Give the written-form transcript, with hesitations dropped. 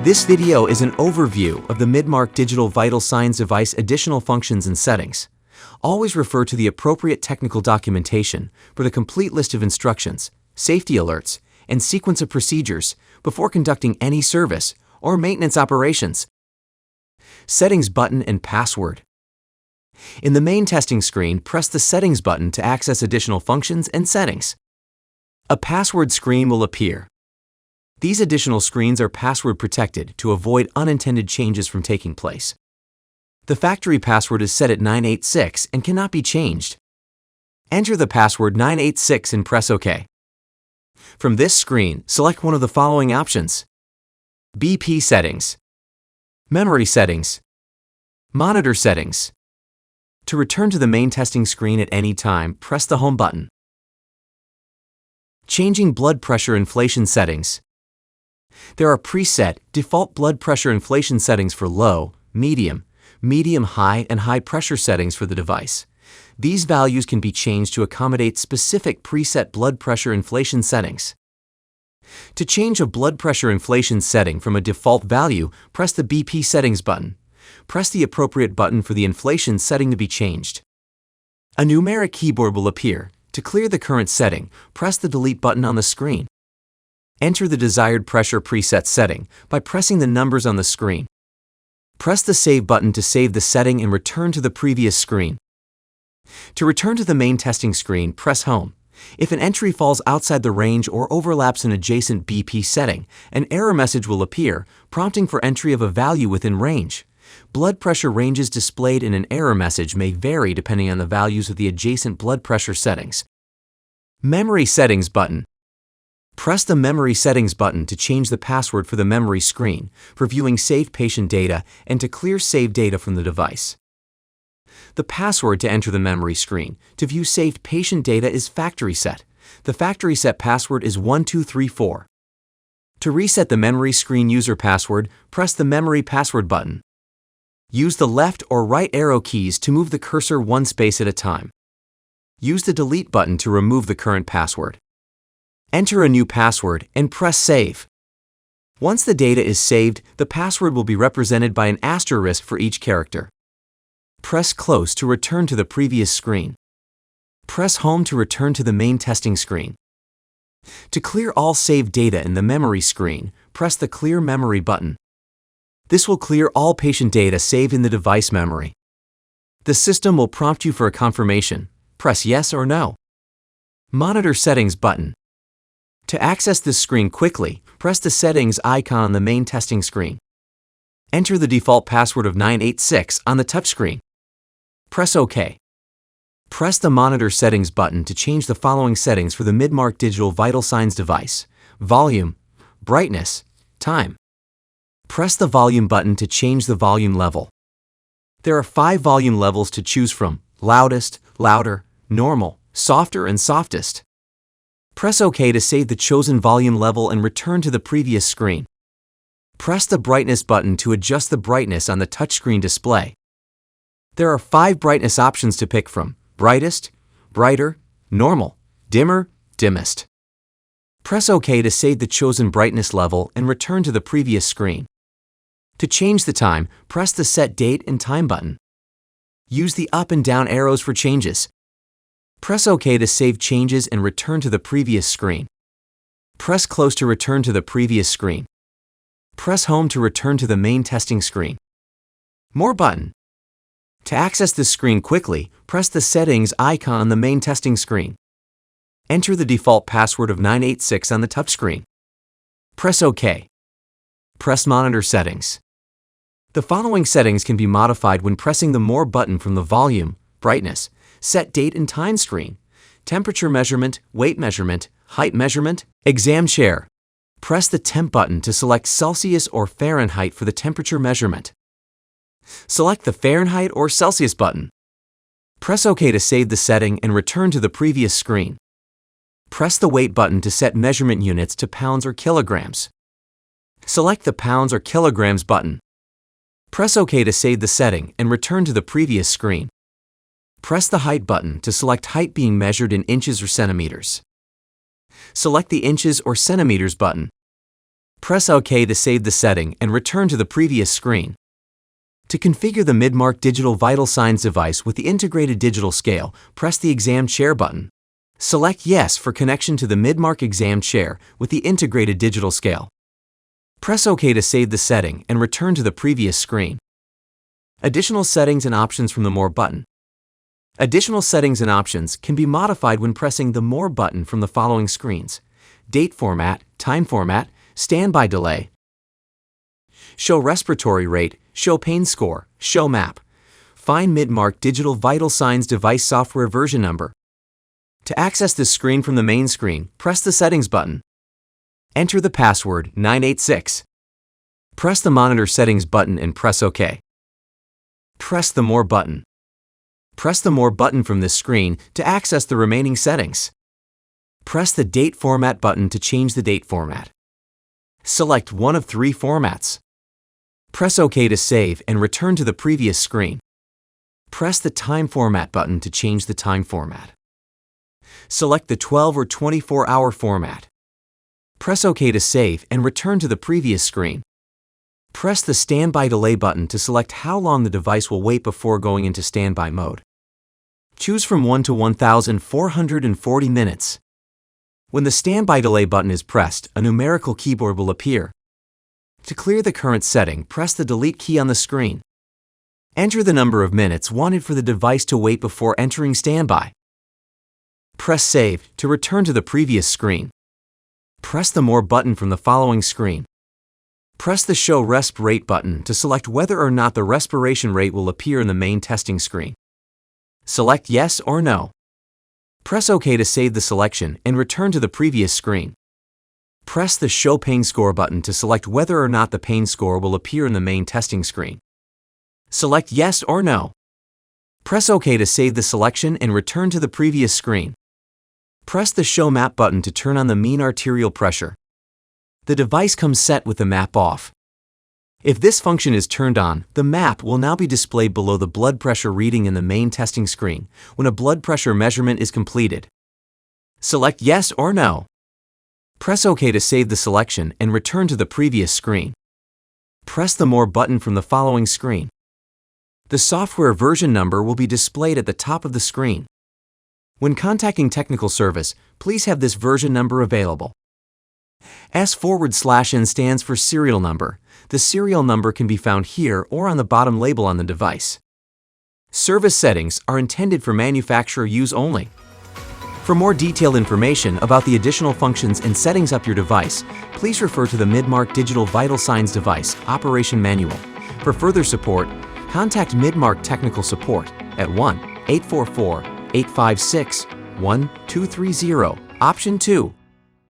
This video is an overview of the Midmark Digital Vital Signs device additional functions and settings. Always refer to the appropriate technical documentation for the complete list of instructions, safety alerts, and sequence of procedures before conducting any service or maintenance operations. Settings button and password. In the main testing screen, press the Settings button to access additional functions and settings. A password screen will appear. These additional screens are password protected to avoid unintended changes from taking place. The factory password is set at 986 and cannot be changed. Enter the password 986 and press OK. From this screen, select one of the following options: BP settings, memory settings, monitor settings. To return to the main testing screen at any time, press the Home button. Changing blood pressure inflation settings. There are preset, default blood pressure inflation settings for low, medium, high, and high pressure settings for the device. These values can be changed to accommodate specific preset blood pressure inflation settings. To change a blood pressure inflation setting from a default value, press the BP settings button. Press the appropriate button for the inflation setting to be changed. A numeric keyboard will appear. To clear the current setting, press the delete button on the screen. Enter the desired pressure preset setting by pressing the numbers on the screen. Press the Save button to save the setting and return to the previous screen. To return to the main testing screen, press Home. If an entry falls outside the range or overlaps an adjacent BP setting, an error message will appear, prompting for entry of a value within range. Blood pressure ranges displayed in an error message may vary depending on the values of the adjacent blood pressure settings. Memory Settings button. Press the Memory Settings button to change the password for the memory screen, for viewing saved patient data, and to clear saved data from the device. The password to enter the memory screen to view saved patient data is factory set. The factory set password is 1234. To reset the memory screen user password, press the Memory Password button. Use the left or right arrow keys to move the cursor one space at a time. Use the Delete button to remove the current password. Enter a new password and press Save. Once the data is saved, the password will be represented by an asterisk for each character. Press Close to return to the previous screen. Press Home to return to the main testing screen. To clear all saved data in the memory screen, press the Clear Memory button. This will clear all patient data saved in the device memory. The system will prompt you for a confirmation. Press Yes or No. Monitor Settings button. To access this screen quickly, press the Settings icon on the main testing screen. Enter the default password of 986 on the touchscreen. Press OK. Press the Monitor Settings button to change the following settings for the Midmark Digital Vital Signs device: volume, brightness, time. Press the Volume button to change the volume level. There are 5 volume levels to choose from: loudest, louder, normal, softer, and softest. Press OK to save the chosen volume level and return to the previous screen. Press the Brightness button to adjust the brightness on the touchscreen display. There are 5 brightness options to pick from: brightest, brighter, normal, dimmer, dimmest. Press OK to save the chosen brightness level and return to the previous screen. To change the time, press the Set Date and Time button. Use the up and down arrows for changes. Press OK to save changes and return to the previous screen. Press Close to return to the previous screen. Press Home to return to the main testing screen. More button. To access this screen quickly, press the Settings icon on the main testing screen. Enter the default password of 986 on the touchscreen. Press OK. Press Monitor Settings. The following settings can be modified when pressing the More button from the Volume, Brightness, Set Date and Time screen: temperature measurement, weight measurement, height measurement, exam chair. Press the Temp button to select Celsius or Fahrenheit for the temperature measurement. Select the Fahrenheit or Celsius button. Press OK to save the setting and return to the previous screen. Press the Weight button to set measurement units to pounds or kilograms. Select the Pounds or Kilograms button. Press OK to save the setting and return to the previous screen. Press the Height button to select height being measured in inches or centimeters. Select the Inches or Centimeters button. Press OK to save the setting and return to the previous screen. To configure the Midmark digital vital signs device with the integrated digital scale, press the exam chair button. Select Yes for connection to the Midmark exam chair with the integrated digital scale. Press OK to save the setting and return to the previous screen. Additional settings and options from the More button. Additional settings and options can be modified when pressing the More button from the following screens: Date format, time format, standby delay, show respiratory rate, show pain score, show map. Find Midmark digital vital signs device software version number. To access this screen from the main screen, press the Settings button. Enter the password 986. Press the Monitor Settings button and press OK. Press the More button. Press the More button from this screen to access the remaining settings. Press the Date Format button to change the date format. Select one of three formats. Press OK to save and return to the previous screen. Press the Time Format button to change the time format. Select the 12 or 24-hour format. Press OK to save and return to the previous screen. Press the Standby Delay button to select how long the device will wait before going into standby mode. Choose from 1 to 1,440 minutes. When the Standby Delay button is pressed, a numerical keyboard will appear. To clear the current setting, press the Delete key on the screen. Enter the number of minutes wanted for the device to wait before entering standby. Press Save to return to the previous screen. Press the More button from the following screen. Press the Show Resp Rate button to select whether or not the respiration rate will appear in the main testing screen. Select Yes or No. Press OK to save the selection and return to the previous screen. Press the Show Pain Score button to select whether or not the pain score will appear in the main testing screen. Select Yes or No. Press OK to save the selection and return to the previous screen. Press the Show Map button to turn on the mean arterial pressure. The device comes set with the map off. If this function is turned on, the map will now be displayed below the blood pressure reading in the main testing screen when a blood pressure measurement is completed. Select Yes or No. Press OK to save the selection and return to the previous screen. Press the More button from the following screen. The software version number will be displayed at the top of the screen. When contacting technical service, please have this version number available. S/N stands for serial number. The serial number can be found here or on the bottom label on the device. Service settings are intended for manufacturer use only. For more detailed information about the additional functions and settings of your device, please refer to the Midmark Digital Vital Signs Device Operation Manual. For further support, contact Midmark Technical Support at 1-844-856-1230, option 2.